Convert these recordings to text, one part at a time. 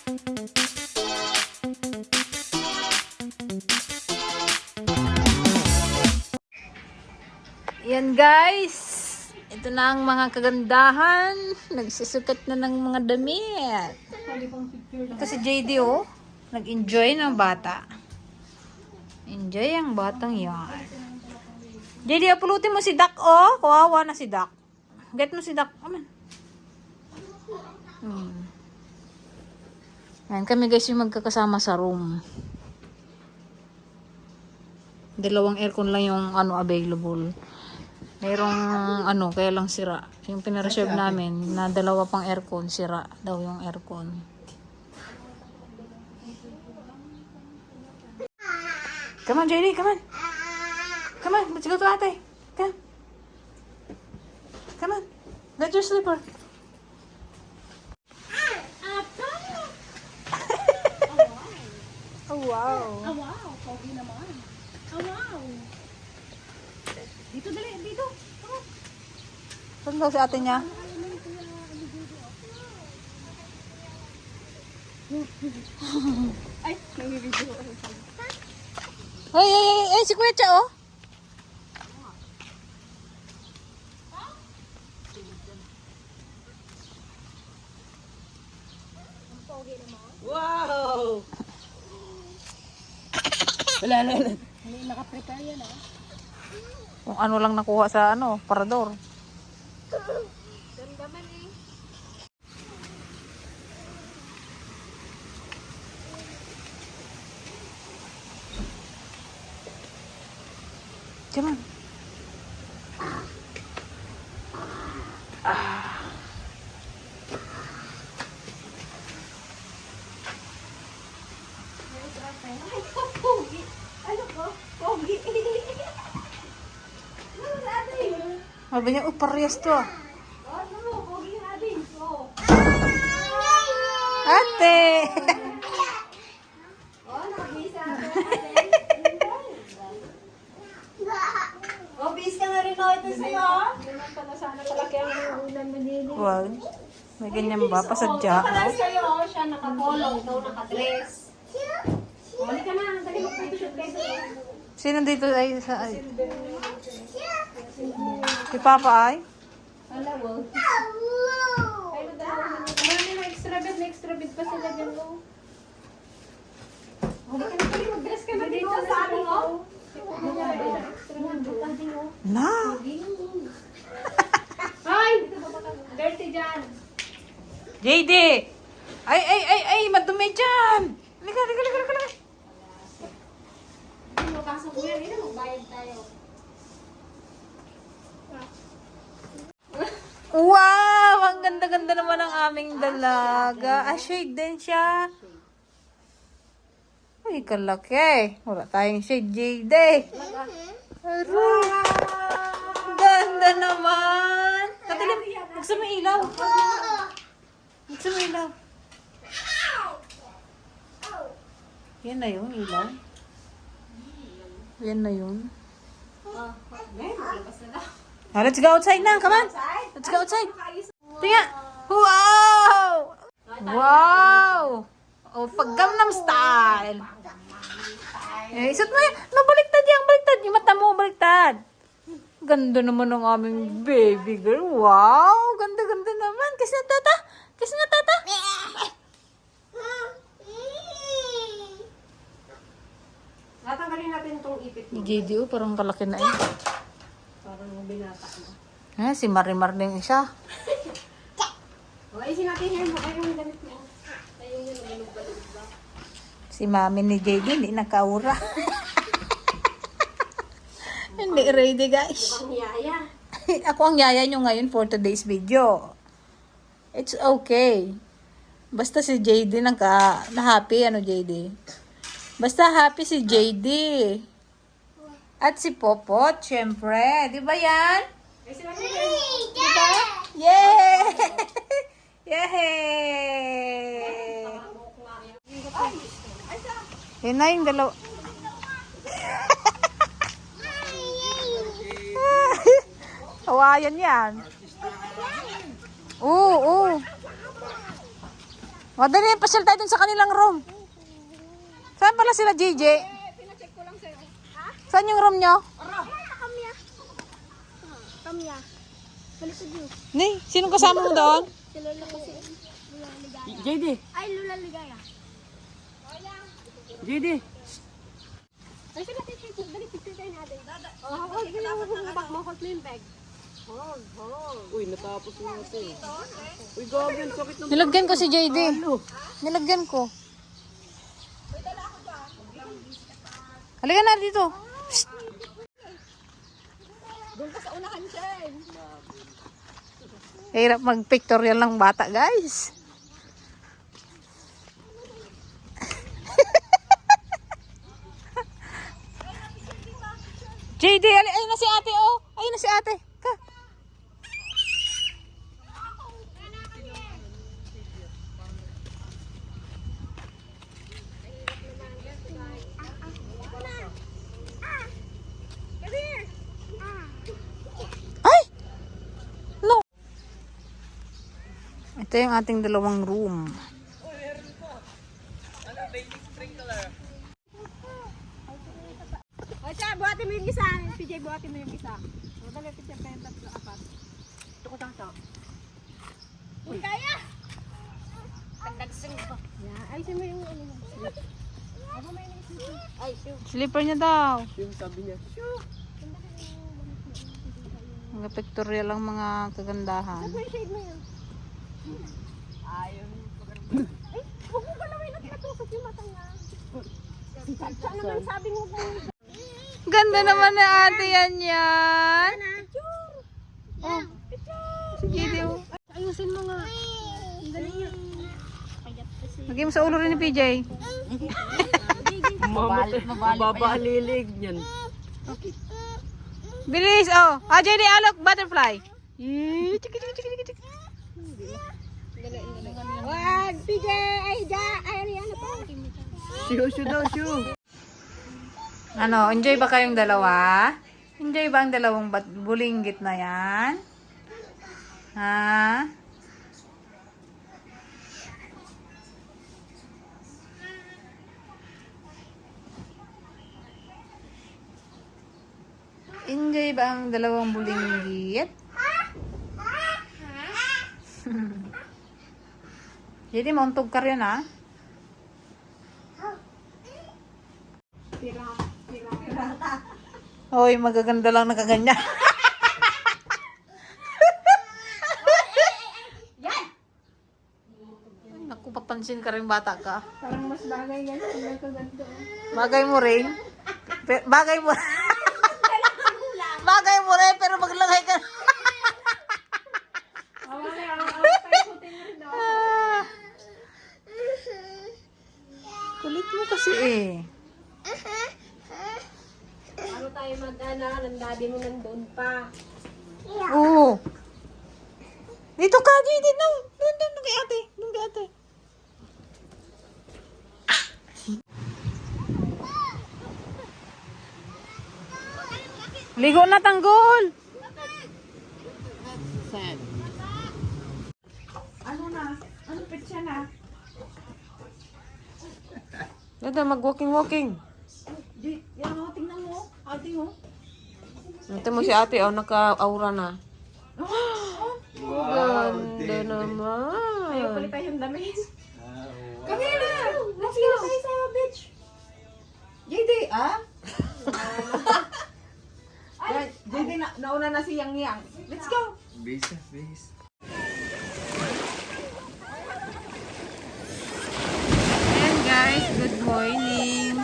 Yan guys, ito na ang mga kagandahan. Nagsusukat na ng mga damit. Ito si JD oh, nag-enjoy ng bata. Enjoy ang batang yan. JD, apulutin mo si Dak oh. Kawawa na si Dak. Get mo si Dak. Aman. Yan kami guys yung magkakasama sa room. Dalawang aircon lang yung available. Mayroong kaya lang sira. Yung pinareserve namin na dalawa pang aircon, sira daw yung aircon. Come on, JD, come on. Come on, let's go to ate. Come. Come on. Get your slipper. Oh, wow. Oh, wow. Pogi naman. Oh, wow. Dito, dali. Dito. Oh. Saan daw si ate niya? Ay, nangibidyo. Ay, si Kuya Cha, oh. Wow! Wala. Hindi naka-prepare yan, ah. Kung ano lang nakuha sa parador. Damdaman eh. Come on. Ay, pogi. Ano ko? Pogi. Ano natin? Sabi niya, parehas to ah. Ano, pogi natin. Oh. Ate! Oh, nakabisa natin. Oh, bis ka na rin ako ito sa'yo. Naman pala sana pala kaya ang ulan na din. Wag. May ganyan ba? Pasadya. Para sa'yo, siya nakapolong, ikaw nakadress. Balik ka na, dali mag-photoshoot kayo. Sino dito ay sa... Si Papa ay? Wala, wow. Ayun, dalawa na. Marami na extra bed pa sila dyan, oh. Balik ka na, dali mag-dress ka na dito sa ating, oh. Na! Ay! Dirty dyan. JD! Ay! Madumi dyan! Liga. Pasok mo yan, magbayad tayo. Wow! Ang ganda-ganda naman ang aming dalaga. Shade din siya. Ay, kalaki. Wala tayong shade, JD. Aray! Ganda naman. Katilim, buksan mo yung ilaw. Buksan mo yung ilaw. Yan na yun, ilaw. Yan na yun. Let's go outside na. Come on. Let's go outside. Tingnan. Wow! Wow! Oh, pag Gangnam Style. Isot mo yan. Baliktad yan. Baliktad. Yung mata mo, baliktad. Ganda naman ng aming baby girl. Wow! Ganda-ganda naman. Kiss na tata. Kiss na tata. Natanggalin natin itong ipit mo. JD, parang kalaki na eh. Parang binata mo. Si Marimar din siya. Okay, natin yan. Baka yung damit mo. Ayun yung nilog-balog ba? Si mami ni JD, hindi nakaura. Hindi ready, guys. Ang yaya. Ako ang yaya nyo ngayon for today's video. It's okay. Basta si JD na-happy, JD? Basta happy si JD. At si Popot, syempre. Di ba yan? Ay, sila Diba? Yay! Yay! Yun na yung dalawa. Hawayan yan. Oo. Madali, pasyal tayo dun sa kanilang room. Saan pala sila, JJ? Pinacheck ko lang sa'yo. Ha? Saan yung room nyo? Kamya. Kamya. Balisod yun. Ni, sinong kasama mo doon? Si Lola kasi. Lula Ligaya. JD, Ay, Lula Ligaya. JD. Ay, sige, picture. Dali, picture tayo natin. Oh, sige lang. Bag mo, hold mo yung bag. Uy, natapos na ito. Uy, gagawin, sakit ng... Nilagyan ko si JD. Nilagyan ko. Halika na dito. Psst. Doon ka sa unahan siya. Hirap mag-pictorial ng bata, guys. JD, ayun na si ate, oh. Ayun na si ate. Ka. Ay! No. Ito yung ating dalawang room. O siya, buhatin mo yung isa. PJ, buhatin mo yung isa. O, dali, PJ, pa yung tatlo, apat. Ito ko tang to. Uy, kaya! Nagdagsing ko. Yan, ayusin mo yung ano. Ako may naisip. Ay, shoe. Slipper niya daw. Yung sabi niya. Mga pictorial lang mga kagandahan. May shade mo yun. Ayun. Ay, huwag mo galawin at natusok yung mata niya. Siya naman sabi mo mo. Ganda naman na ate yan yan. Picture! Oh, Picture! sige daw. Ayusin mo nga. Ang galing niya. Kayat kasi. Lagay mo sa ulo rin ni PJ. Mababalilig niyan. Bilis, oh. Ah, JD, alok, butterfly. Yee, chiki, chiki, chiki, chiki. Wag! PJ! Ay, ja! Ay, Ariana pa. Shoe daw, shoe. Ano, enjoy ba kayong dalawa? Enjoy ba ang dalawang bulinggit na yan? Ha? Enjoy ba ang dalawang bulinggit? Jadi mauntog ka rin, ha? Hoy, magaganda lang nakaganyan. Naku, papansin ka rin bata ka. Parang mas bagay yan. Tingnan ko ganito. Bagay mo rin. Bagay mo. Bagay mo rin, pero maglagay ka. Kulit mo kasi eh. Ano tayo mag-ana? Ang daddy mo nandun pa. Oo. Dito ka, JD. Doon kay ate. Doon kay ate. Ligo na, tanggol. Ano na? Ano petsa na? Dada, mag-walking-walking. Yan o, tingnan mo. Ate mo. Ito mo si ate, oh, naka-aura na. Ganda naman. Ayaw pala tayong damit. Kami na! Let's go tayo sa beach. JD, ah? JD, nauna na si Yang Yang. Let's go! Base, base. Ayan guys, good morning.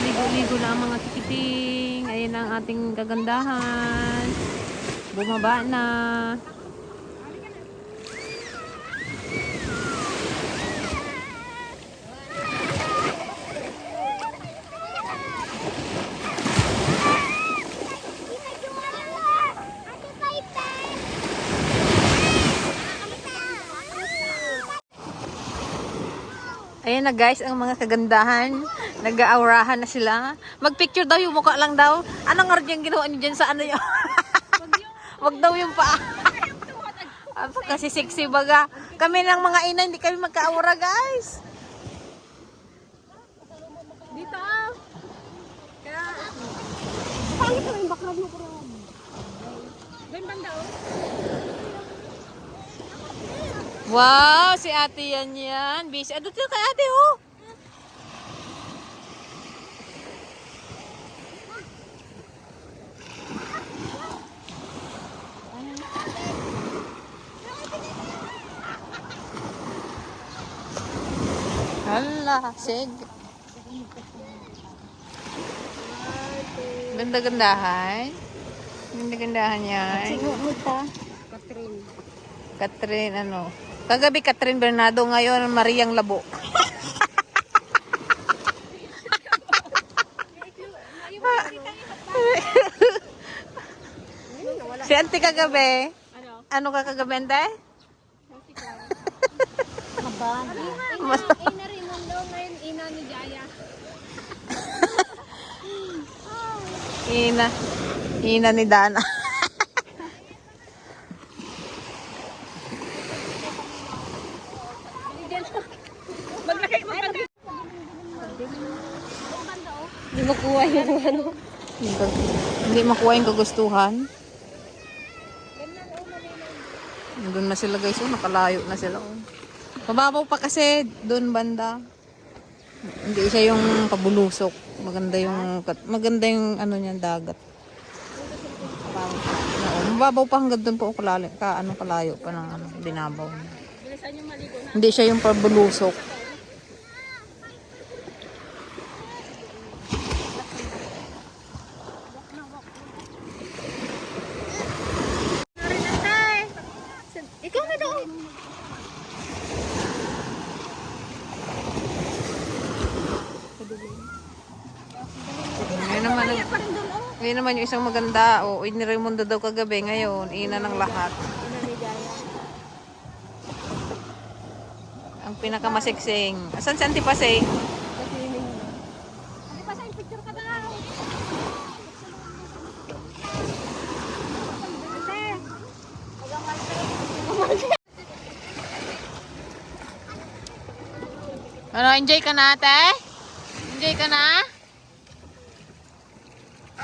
Ligo-ligo na ang mga tikiting. Ayan ang ating kagandahan. Bumaba na. Ayan na guys, ang mga kagandahan. Nag-aurahan na sila. Mag-picture daw yung mukha lang daw. Anong nga rin yung ginawa niyo dyan sa ano yun? Wag daw yung paa. Apa kasi sexy baga. Kami ng mga ina, hindi kami magka-aura, guys. Dito ah. Kaya, pangit naman yung background mo, bro. Doon banda oh. Wow, si ate yan. Busy. Ado kay ate, oh. Hala, sig. Ganda-gandahan. Ganda-gandahan yan. Catherine. Catherine, ano. Kagabi Catherine Bernardo, ngayon Mariang Labo. Si auntie kagabi. Ano? Ano ka kagabi, ante? Ina Raimundo, ngayon ina ni Jaya. Ina. Ina ni Dana. Hindi makuha yung ano. Hindi makuha yung kagustuhan. Doon na sila guys, oh, nakalayo na sila. Oh. Mababaw pa kasi doon banda. Hindi siya yung pabulusok. Maganda yung ano niyan dagat. Mababaw pa hanggang doon po kalayo pa ng ano, dinabaw. Hindi siya yung pabulusok. Ikaw na doon. Ngayon naman yung isang maganda. O, ni Raimundo daw kagabi. Ngayon, ina ng lahat. Ina ni Jaya. Ang pinakamasiksing. Asan si Auntie Pasay? Kasi yun yung... Hindi pa sa picture ka daw. Ano, enjoy ka na, ate? Enjoy ka na?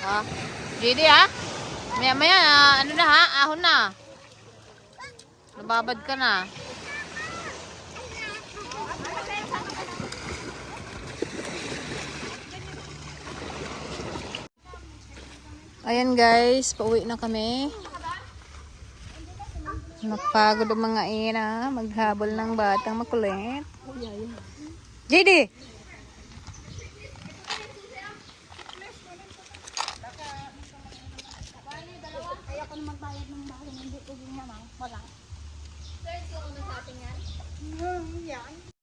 Ha? JD, ha? Maya-maya, ano na, ha? Ahon na. Nababad ka na. Ayan guys, pauwi na kami. Napagod ang mga ina, maghabol ng batang makulit. JD! Ayoko naman bayad ng bahay. Hindi ko din naman. Wala. Sir, ito ko na sa atin yan? Yan.